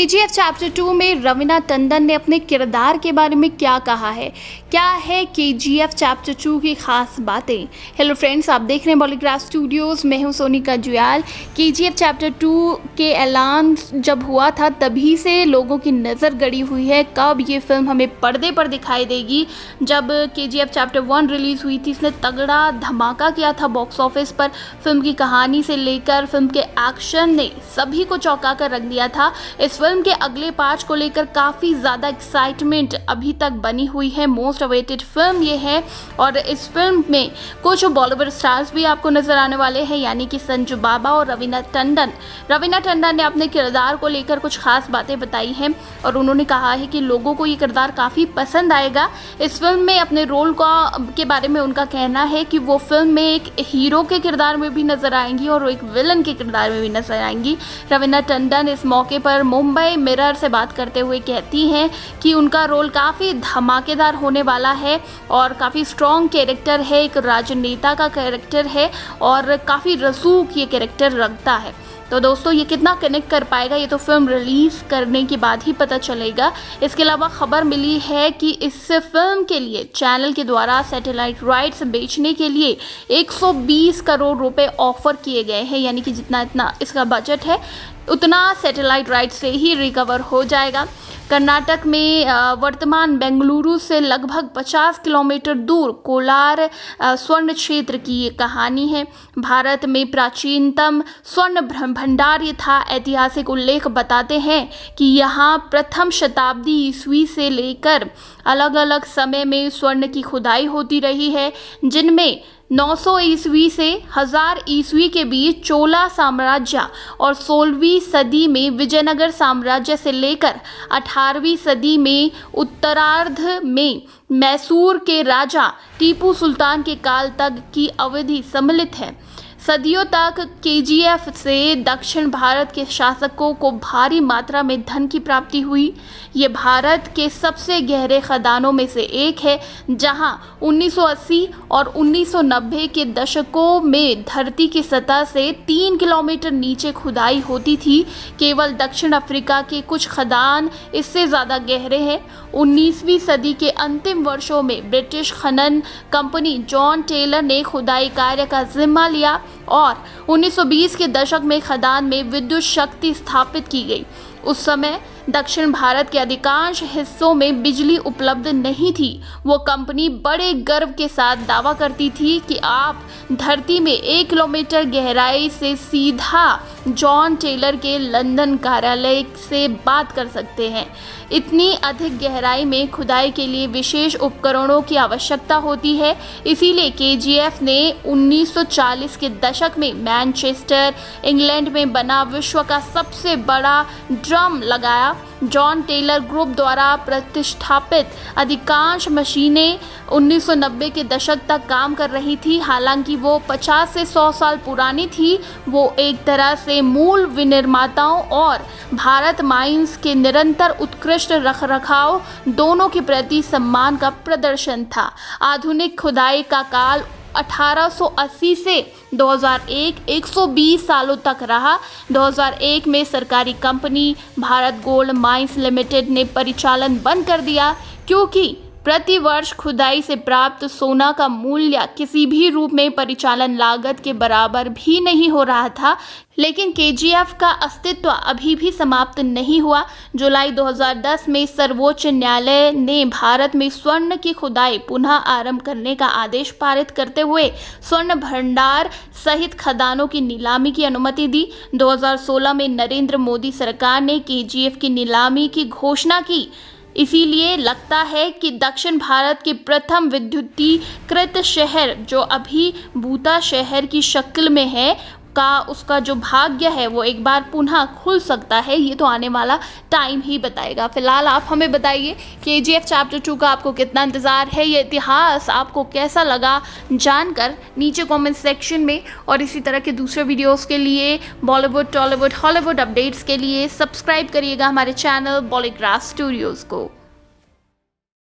KGF chapter 2 में रवीना टंडन ने अपने किरदार के बारे में क्या कहा है, क्या है केजीएफ चैप्टर 2 की खास बातें। हेलो फ्रेंड्स, आप देख रहे हैं बॉलीग्राफ स्टूडियोज़। मैं हूं सोनिका जुयाल। केजीएफ चैप्टर 2 के ऐलान जब हुआ था तभी से लोगों की नज़र गड़ी हुई है कब ये फिल्म हमें पर्दे पर दिखाई देगी। जब केजीएफ चैप्टर 1 रिलीज़ हुई थी, इसने तगड़ा धमाका किया था बॉक्स ऑफिस पर। फिल्म की कहानी से लेकर फिल्म के एक्शन ने सभी को चौंका कर रख दिया था। इस फिल्म के अगले पार्ट को लेकर काफ़ी ज़्यादा एक्साइटमेंट अभी तक बनी हुई है। मोस्ट अवेटेड फिल्म ये है और इस फिल्म में कुछ बॉलीवुड स्टार्स भी आपको नजर आने वाले हैं, यानी कि संजू बाबा और रवीना टंडन। रवीना टंडन ने अपने किरदार को लेकर कुछ खास बातें बताई हैं और उन्होंने कहा है कि लोगों को ये किरदार काफ़ी पसंद आएगा। इस फिल्म में अपने रोल के बारे में उनका कहना है कि वो फिल्म में एक हीरो के किरदार में भी नजर आएंगी और एक विलन के किरदार में भी नजर आएंगी। रवीना टंडन इस मौके पर मुंबई मिरर से बात करते हुए कहती हैं कि उनका रोल काफ़ी धमाकेदार होने वाला है और काफ़ी स्ट्रॉन्ग कैरेक्टर है, एक राजनेता का कैरेक्टर है और काफ़ी रसूख ये कैरेक्टर रखता है। तो दोस्तों, ये कितना कनेक्ट कर पाएगा ये तो फिल्म रिलीज़ करने के बाद ही पता चलेगा। इसके अलावा खबर मिली है कि इस फिल्म के लिए चैनल के द्वारा सैटेलाइट राइट्स बेचने के लिए 120 करोड़ रुपए ऑफर किए गए हैं, यानी कि जितना इसका बजट है उतना सैटेलाइट राइट्स से ही रिकवर हो जाएगा। कर्नाटक में वर्तमान बेंगलुरु से लगभग 50 किलोमीटर दूर कोलार स्वर्ण क्षेत्र की ये कहानी है। भारत में प्राचीनतम स्वर्ण भंडार ये था। ऐतिहासिक उल्लेख बताते हैं कि यहाँ प्रथम शताब्दी ईस्वी से लेकर अलग अलग समय में स्वर्ण की खुदाई होती रही है, जिनमें 900 ईस्वी से 1000 ईस्वी के बीच चोला साम्राज्य और 16वीं सदी में विजयनगर साम्राज्य से लेकर 18वीं सदी में उत्तरार्ध में मैसूर के राजा टीपू सुल्तान के काल तक की अवधि सम्मिलित है। सदियों तक केजीएफ से दक्षिण भारत के शासकों को भारी मात्रा में धन की प्राप्ति हुई। ये भारत के सबसे गहरे खदानों में से एक है, जहां 1980 और 1990 के दशकों में धरती की सतह से 3 किलोमीटर नीचे खुदाई होती थी। केवल दक्षिण अफ्रीका के कुछ खदान इससे ज़्यादा गहरे हैं। 19वीं सदी के अंतिम वर्षों में ब्रिटिश खनन कंपनी जॉन टेलर ने खुदाई कार्य का जिम्मा लिया और 1920 के दशक में खदान में विद्युत शक्ति स्थापित की गई। उस समय दक्षिण भारत के अधिकांश हिस्सों में बिजली उपलब्ध नहीं थी। वो कंपनी बड़े गर्व के साथ दावा करती थी कि आप धरती में 1 किलोमीटर गहराई से सीधा जॉन टेलर के लंदन कार्यालय से बात कर सकते हैं। इतनी अधिक गहराई में खुदाई के लिए विशेष उपकरणों की आवश्यकता होती है। इसीलिए केजीएफ ने 1940 के दशक में मैनचेस्टर, इंग्लैंड में बना विश्व का सबसे बड़ा ड्रम लगाया। जॉन टेलर ग्रुप द्वारा प्रतिष्ठापित अधिकांश मशीनें 1990 के दशक तक काम कर रही थी। हालांकि वो 50 से 100 साल पुरानी थी। वो एक तरह से मूल विनिर्माताओं और भारत माइंस के निरंतर उत्कृष्ट रखरखाव दोनों के प्रति सम्मान का प्रदर्शन था। आधुनिक खुदाई का काल 1880 से 2001 120 सालों तक रहा। 2001 में सरकारी company Bharat gold mines limited ने परिचालन बंद कर दिया, क्योंकि प्रति वर्ष खुदाई से प्राप्त सोना का मूल्य किसी भी रूप में परिचालन लागत के बराबर भी नहीं हो रहा था। लेकिन केजीएफ का अस्तित्व अभी भी समाप्त नहीं हुआ। जुलाई 2010 में सर्वोच्च न्यायालय ने भारत में स्वर्ण की खुदाई पुनः आरंभ करने का आदेश पारित करते हुए स्वर्ण भंडार सहित खदानों की नीलामी की अनुमति दी। 2016 में नरेंद्र मोदी सरकार ने केजीएफ की नीलामी की घोषणा की। इसीलिए लगता है कि दक्षिण भारत के प्रथम विद्युतीकृत शहर, जो अभी भूता शहर की शक्ल में है, उसका जो भाग्य है वो एक बार पुनः खुल सकता है। ये तो आने वाला टाइम ही बताएगा। फिलहाल आप हमें बताइए केजीएफ चैप्टर 2 का आपको कितना इंतज़ार है, ये इतिहास आपको कैसा लगा जानकर नीचे कमेंट सेक्शन में। और इसी तरह के दूसरे वीडियोस के लिए, बॉलीवुड, टॉलीवुड, हॉलीवुड अपडेट्स के लिए सब्सक्राइब करिएगा हमारे चैनल बॉलीग्राफ स्टूडियोज़ को।